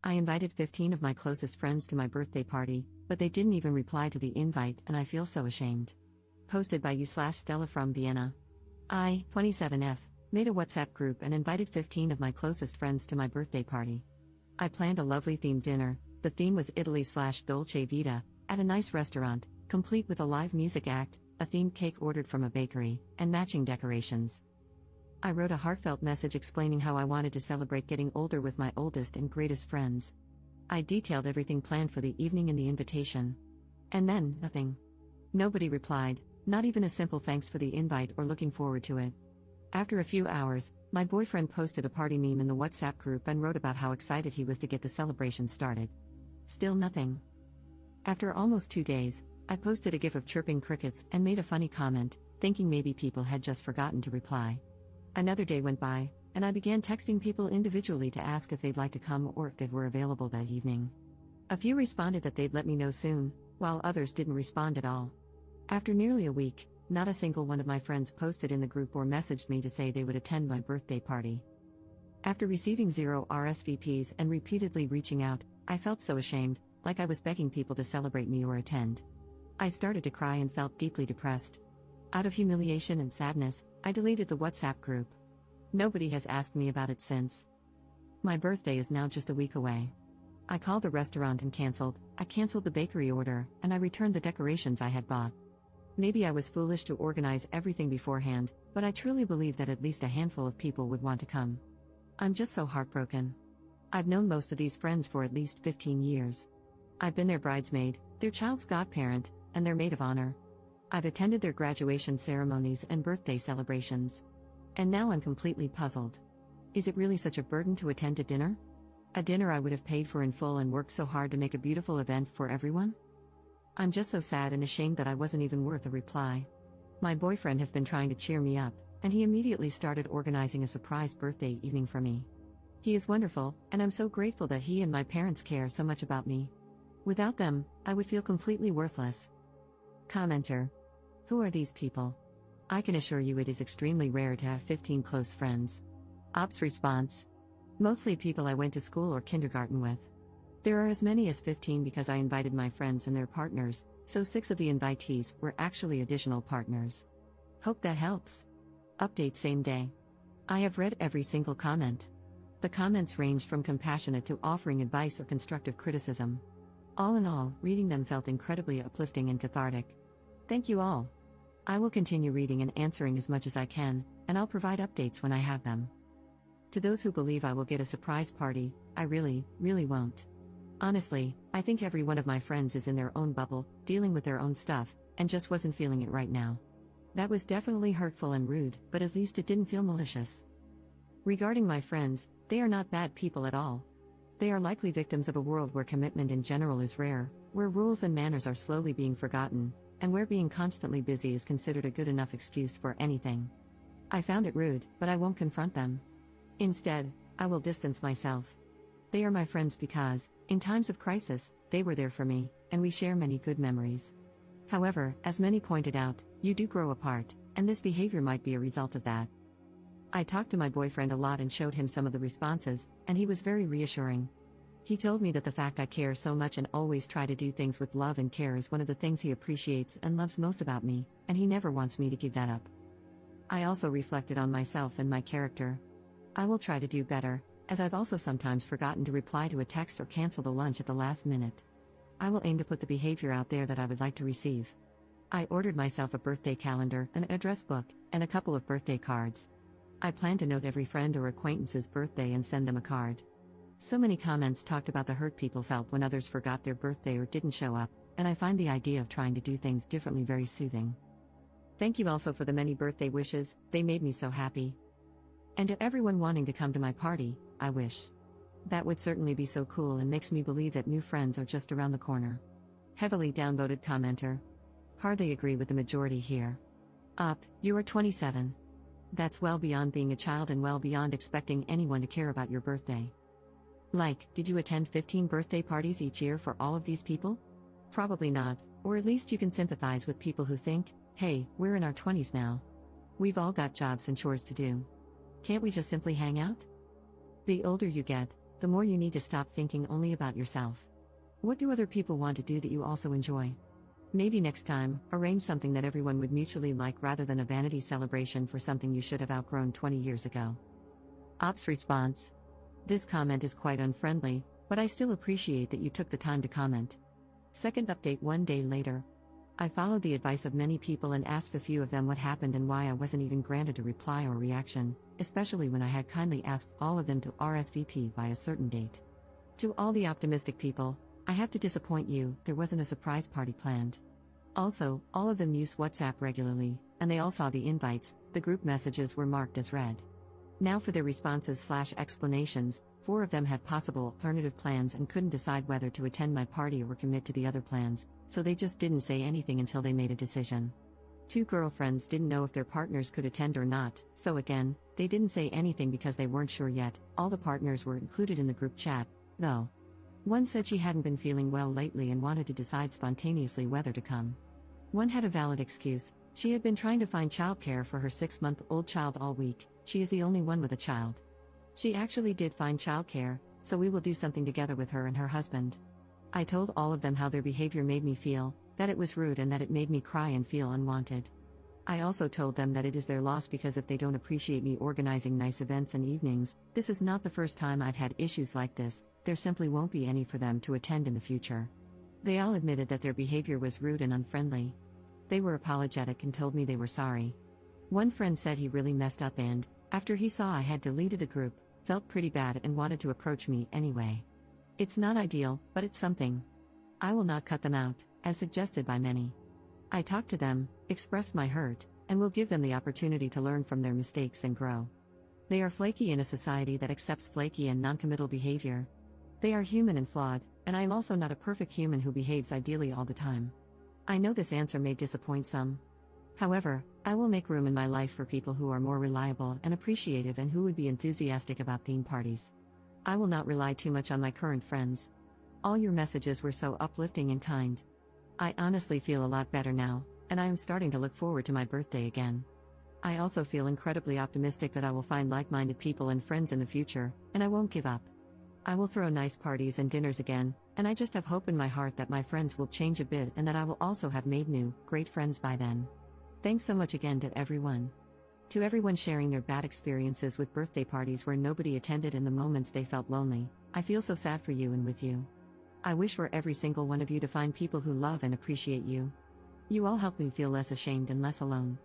I invited 15 of my closest friends to my birthday party, but they didn't even reply to the invite, and I feel so ashamed. Posted by you/Stella from Vienna. I, 27F, made a WhatsApp group and invited 15 of my closest friends to my birthday party. I planned a lovely themed dinner. The theme was Italy/Dolce Vita, at a nice restaurant, complete with a live music act, a themed cake ordered from a bakery, and matching decorations. I wrote a heartfelt message explaining how I wanted to celebrate getting older with my oldest and greatest friends. I detailed everything planned for the evening in the invitation. And then, nothing. Nobody replied, not even a simple thanks for the invite or looking forward to it. After a few hours, my boyfriend posted a party meme in the WhatsApp group and wrote about how excited he was to get the celebration started. Still nothing. After almost 2 days, I posted a gif of chirping crickets and made a funny comment, thinking maybe people had just forgotten to reply. Another day went by, and I began texting people individually to ask if they'd like to come or if they were available that evening. A few responded that they'd let me know soon, while others didn't respond at all. After nearly a week, not a single one of my friends posted in the group or messaged me to say they would attend my birthday party. After receiving 0 RSVPs and repeatedly reaching out, I felt so ashamed, like I was begging people to celebrate me or attend. I started to cry and felt deeply depressed. Out of humiliation and sadness, I deleted the WhatsApp group. Nobody has asked me about it since. My birthday is now just a week away. I called the restaurant and I canceled the bakery order, and I returned the decorations I had bought. Maybe I was foolish to organize everything beforehand, but I truly believe that at least a handful of people would want to come. I'm just so heartbroken. I've known most of these friends for at least 15 years. I've been their bridesmaid, their child's godparent, and their maid of honor. I've attended their graduation ceremonies and birthday celebrations. And now I'm completely puzzled. Is it really such a burden to attend a dinner? A dinner I would have paid for in full and worked so hard to make a beautiful event for everyone? I'm just so sad and ashamed that I wasn't even worth a reply. My boyfriend has been trying to cheer me up, and he immediately started organizing a surprise birthday evening for me. He is wonderful, and I'm so grateful that he and my parents care so much about me. Without them, I would feel completely worthless. Commenter. Who are these people? I can assure you it is extremely rare to have 15 close friends. Ops response. Mostly people I went to school or kindergarten with. There are as many as 15 because I invited my friends and their partners, so 6 of the invitees were actually additional partners. Hope that helps. Update same day. I have read every single comment. The comments ranged from compassionate to offering advice or constructive criticism. All in all, reading them felt incredibly uplifting and cathartic. Thank you all. I will continue reading and answering as much as I can, and I'll provide updates when I have them. To those who believe I will get a surprise party, I really won't. Honestly, I think every one of my friends is in their own bubble, dealing with their own stuff, and just wasn't feeling it right now. That was definitely hurtful and rude, but at least it didn't feel malicious. Regarding my friends, they are not bad people at all. They are likely victims of a world where commitment in general is rare, where rules and manners are slowly being forgotten, and where being constantly busy is considered a good enough excuse for anything. I found it rude, but I won't confront them. Instead, I will distance myself. They are my friends because, in times of crisis, they were there for me, and we share many good memories. However, as many pointed out, you do grow apart, and this behavior might be a result of that. I talked to my boyfriend a lot and showed him some of the responses, and he was very reassuring. He told me that the fact I care so much and always try to do things with love and care is one of the things he appreciates and loves most about me, and he never wants me to give that up. I also reflected on myself and my character. I will try to do better, as I've also sometimes forgotten to reply to a text or cancel the lunch at the last minute. I will aim to put the behavior out there that I would like to receive. I ordered myself a birthday calendar, an address book, and a couple of birthday cards. I plan to note every friend or acquaintance's birthday and send them a card. So many comments talked about the hurt people felt when others forgot their birthday or didn't show up, and I find the idea of trying to do things differently very soothing. Thank you also for the many birthday wishes, they made me so happy. And to everyone wanting to come to my party, I wish. That would certainly be so cool and makes me believe that new friends are just around the corner. Heavily downvoted commenter. Hardly agree with the majority here. Up, you are 27. That's well beyond being a child and well beyond expecting anyone to care about your birthday. Like, did you attend 15 birthday parties each year for all of these people? Probably not, or at least you can sympathize with people who think, hey, we're in our 20s now. We've all got jobs and chores to do. Can't we just simply hang out? The older you get, the more you need to stop thinking only about yourself. What do other people want to do that you also enjoy? Maybe next time, arrange something that everyone would mutually like rather than a vanity celebration for something you should have outgrown 20 years ago. Ops response. This comment is quite unfriendly, but I still appreciate that you took the time to comment. Second update 1 day later. I followed the advice of many people and asked a few of them what happened and why I wasn't even granted a reply or reaction, especially when I had kindly asked all of them to RSVP by a certain date. To all the optimistic people, I have to disappoint you, there wasn't a surprise party planned. Also, all of them use WhatsApp regularly, and they all saw the invites, the group messages were marked as read. Now for their responses/explanations, 4 of them had possible alternative plans and couldn't decide whether to attend my party or commit to the other plans, so they just didn't say anything until they made a decision. 2 girlfriends didn't know if their partners could attend or not, so again, they didn't say anything because they weren't sure yet. All the partners were included in the group chat, though. One said she hadn't been feeling well lately and wanted to decide spontaneously whether to come. One had a valid excuse, she had been trying to find childcare for her 6-month-old child all week, she is the only one with a child. She actually did find childcare, so we will do something together with her and her husband. I told all of them how their behavior made me feel, that it was rude and that it made me cry and feel unwanted. I also told them that it is their loss because if they don't appreciate me organizing nice events and evenings, this is not the first time I've had issues like this, there simply won't be any for them to attend in the future. They all admitted that their behavior was rude and unfriendly. They were apologetic and told me they were sorry. One friend said he really messed up and, after he saw I had deleted the group, felt pretty bad and wanted to approach me anyway. It's not ideal, but it's something. I will not cut them out, as suggested by many. I talked to them, expressed my hurt, and will give them the opportunity to learn from their mistakes and grow. They are flaky in a society that accepts flaky and noncommittal behavior. They are human and flawed, and I am also not a perfect human who behaves ideally all the time. I know this answer may disappoint some. However, I will make room in my life for people who are more reliable and appreciative and who would be enthusiastic about theme parties. I will not rely too much on my current friends. All your messages were so uplifting and kind. I honestly feel a lot better now, and I am starting to look forward to my birthday again. I also feel incredibly optimistic that I will find like-minded people and friends in the future, and I won't give up. I will throw nice parties and dinners again, and I just have hope in my heart that my friends will change a bit and that I will also have made new, great friends by then. Thanks so much again to everyone. To everyone sharing their bad experiences with birthday parties where nobody attended and the moments they felt lonely, I feel so sad for you and with you. I wish for every single one of you to find people who love and appreciate you. You all help me feel less ashamed and less alone.